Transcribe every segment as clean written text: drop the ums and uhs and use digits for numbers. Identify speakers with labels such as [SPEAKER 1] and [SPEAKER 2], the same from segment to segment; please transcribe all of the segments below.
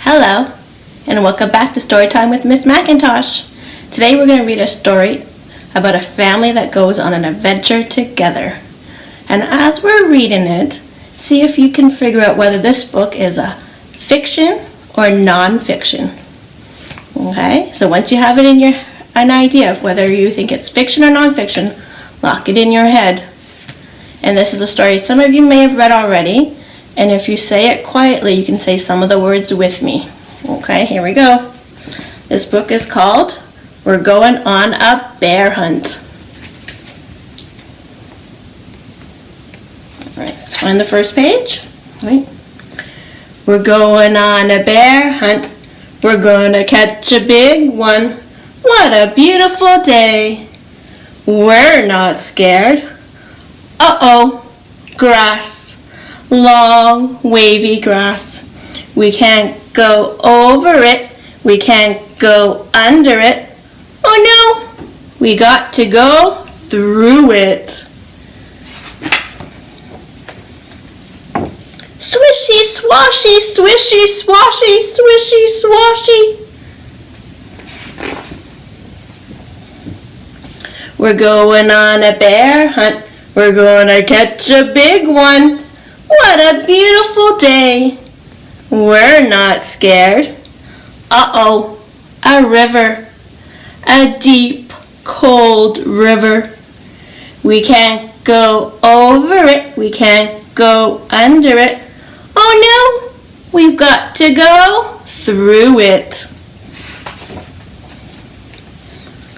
[SPEAKER 1] Hello, and welcome back to Storytime with Miss MacIntosh. Today we're going to read a story about a family that goes on an adventure together. And as we're reading it, see if you can figure out whether this book is a fiction or non-fiction. Okay, so once you have it in an idea of whether you think it's fiction or non-fiction, lock it in your head. And this is a story some of you may have read already. And if you say it quietly, you can say some of the words with me. Okay, here we go. This book is called We're Going on a Bear Hunt. All right, let's find the first page. Right. We're going on a bear hunt. We're going to catch a big one. What a beautiful day. We're not scared. Uh-oh, grass. Long, wavy grass. We can't go over it. We can't go under it. Oh no! We got to go through it. Swishy, swashy, swishy, swashy, swishy, swashy. We're going on a bear hunt. We're gonna catch a big one. What a beautiful day. We're not scared. Uh-oh, a river. A deep, cold river. We can't go over it. We can't go under it. Oh no, we've got to go through it.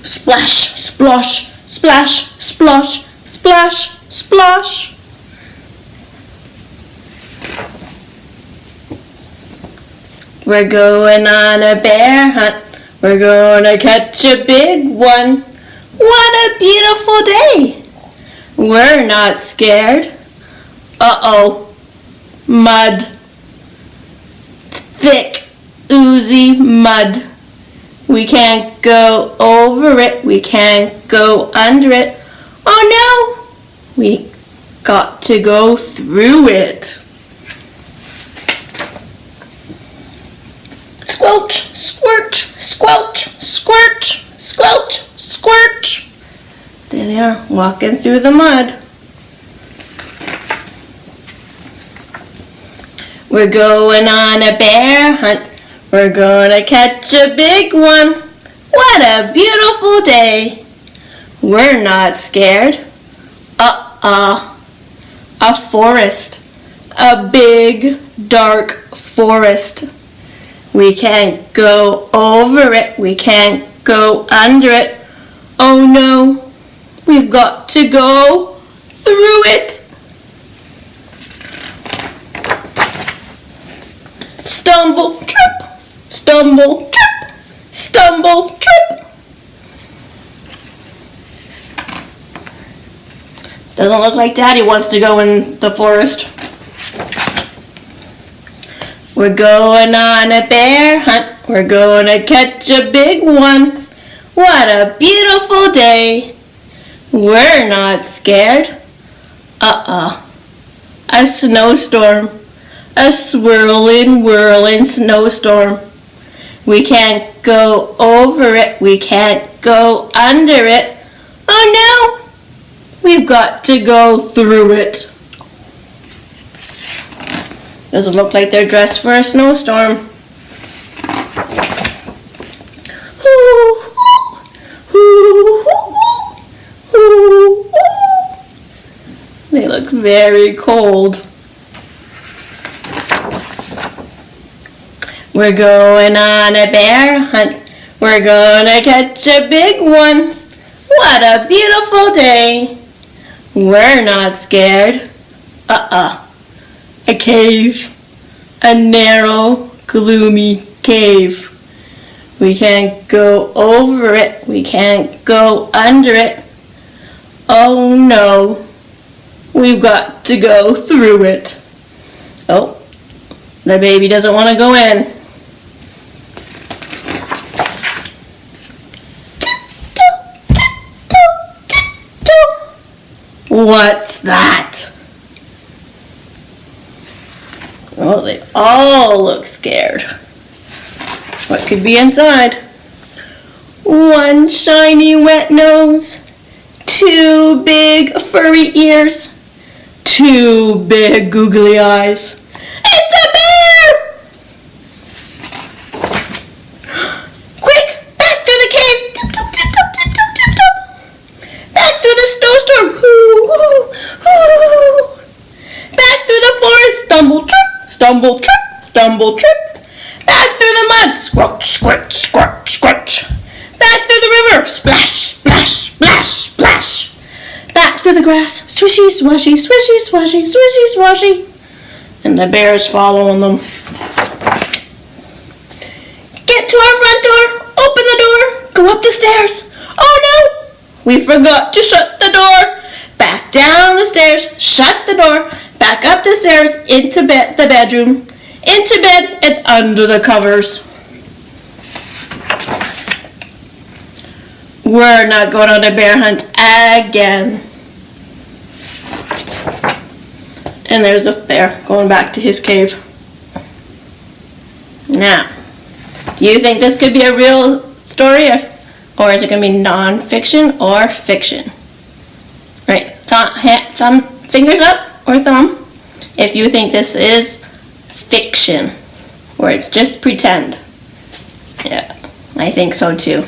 [SPEAKER 1] Splash, splosh, splash, splosh, splash, splosh. We're going on a bear hunt. We're gonna catch a big one. What a beautiful day. We're not scared. Uh-oh, mud. Thick, oozy mud. We can't go over it. We can't go under it. Oh no, we got to go through it. Squelch, squirch, squelch, squirch, squelch, squirch. There they are, walking through the mud. We're going on a bear hunt. We're gonna catch a big one. What a beautiful day. We're not scared. A forest. A big, dark forest. We can't go over it. We can't go under it. Oh no, we've got to go through it. Stumble, trip, stumble, trip, stumble, trip. Doesn't look like Daddy wants to go in the forest. We're going on a bear hunt. We're going to catch a big one. What a beautiful day. We're not scared. A snowstorm. A swirling, whirling snowstorm. We can't go over it. We can't go under it. Oh no! We've got to go through it. Doesn't look like they're dressed for a snowstorm. They look very cold. We're going on a bear hunt. We're gonna catch a big one. What a beautiful day. We're not scared. A cave. A narrow, gloomy cave. We can't go over it. We can't go under it. Oh no. We've got to go through it. Oh, the baby doesn't want to go in. What's that? Oh, they all look scared. What could be inside? One shiny wet nose, two big furry ears, two big googly eyes. It's a bear! Quick, back through the cave! Tip-top, tip-top, tip-top, tip-top! Back through the snowstorm! Hoo-hoo-hoo! Back through the forest! Stumble, trip! Stumble, trip! Stumble, trip! Back through the mud! Squelch, squelch, squelch, squelch! Back through the river! Splash, splash, splash, splash! Back through the grass! Swishy, swashy, swishy, swashy, swishy, swashy! And the bear's following them. Get to our front door! Open the door! Go up the stairs! Oh no! We forgot to shut the door! Back down the stairs, shut the door, back up the stairs, into bed, the bedroom, into bed and under the covers. We're not going on a bear hunt again. And there's the bear going back to his cave. Now, do you think this could be a real story, or is it going to be non-fiction or fiction? Right, thumb, fingers up or thumb if you think this is fiction, or it's just pretend. Yeah, I think so too.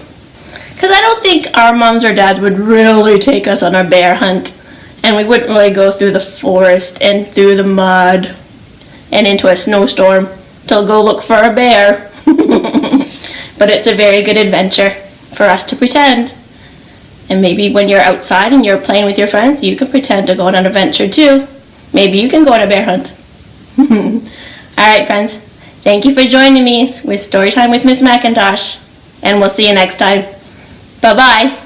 [SPEAKER 1] Because I don't think our moms or dads would really take us on a bear hunt, and we wouldn't really go through the forest and through the mud and into a snowstorm to go look for a bear. But it's a very good adventure for us to pretend. And maybe when you're outside and you're playing with your friends, you can pretend to go on an adventure too. Maybe you can go on a bear hunt. Alright friends, thank you for joining me with Storytime with Miss MacIntosh. And we'll see you next time. Bye-bye.